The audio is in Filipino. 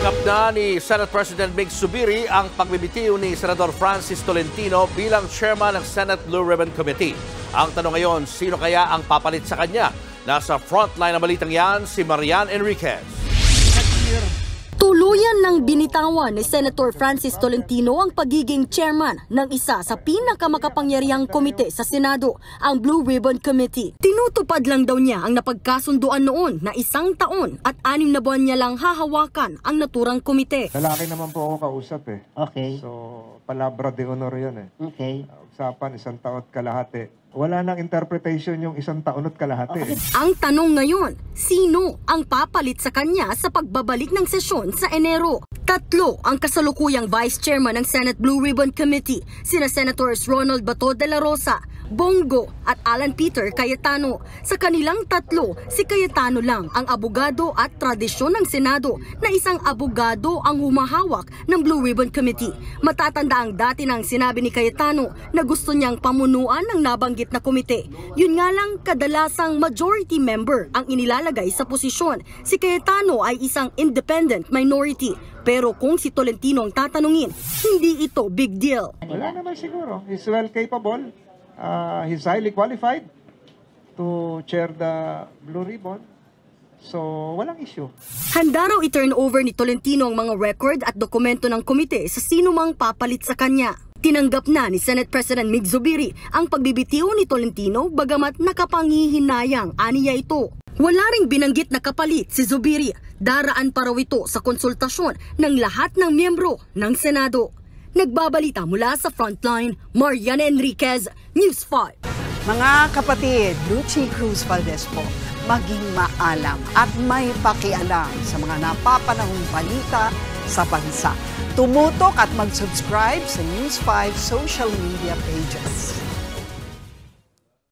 Tinanggap na ni Senate President Mig Zubiri ang pagbibitiw ni Senador Francis Tolentino bilang chairman ng Senate Blue Ribbon Committee. Ang tanong ngayon, sino kaya ang papalit sa kanya? Nasa frontline ng balitang yan, si Marian Enriquez. Tuluyan ng binitawan ni Senator Francis Tolentino ang pagiging chairman ng isa sa pinakamakapangyarihang komite sa Senado, ang Blue Ribbon Committee. Tinutupad lang daw niya ang napagkasunduan noon na 1 taon at 6 na buwan niya lang hahawakan ang naturang komite. Lalaki naman po ako kausap eh. Okay. So, palabra de honor yun eh. Okay. Usapan, 1 taon at kalahati. Wala nang interpretation yung 1 taon at kalahati. Okay. Ang tanong ngayon, sino ang papalit sa kanya sa pagbabalik ng sesyon sa Enero? 3 ang kasalukuyang Vice Chairman ng Senate Blue Ribbon Committee, sina Senators Ronald Bato de la Rosa, Bongo at Alan Peter Cayetano. Sa kanilang 3, si Cayetano lang ang abogado at tradisyon ng Senado na isang abogado ang humahawak ng Blue Ribbon Committee. Matatanda ang dati nang sinabi ni Cayetano na gusto niyang pamunuan ng nabanggit na komite. Yun nga lang, kadalasang majority member ang inilalagay sa posisyon. Si Cayetano ay isang independent minority. Pero kung si Tolentino ang tatanungin, hindi ito big deal. Wala naman siguro. He's well capable. He's highly qualified to chair the Blue Ribbon. So, walang issue. Handa raw i-turn over ni Tolentino ang mga record at dokumento ng komite sa sino mang papalit sa kanya. Tinanggap na ni Senate President Mig Zubiri ang pagbibitiw ni Tolentino bagamat nakapanghihinayang aniya ito. Wala ring binanggit na kapalit si Zubiri. Daraan pa raw ito sa konsultasyon ng lahat ng miyembro ng Senado. Nagbabalita mula sa Frontline, Marian Enriquez, News 5. Mga kapatid, Lucy Cruz Valdez po, maging maalam at may pakialam sa mga napapanahong balita sa bansa. Tumutok at mag-subscribe sa News 5 social media pages.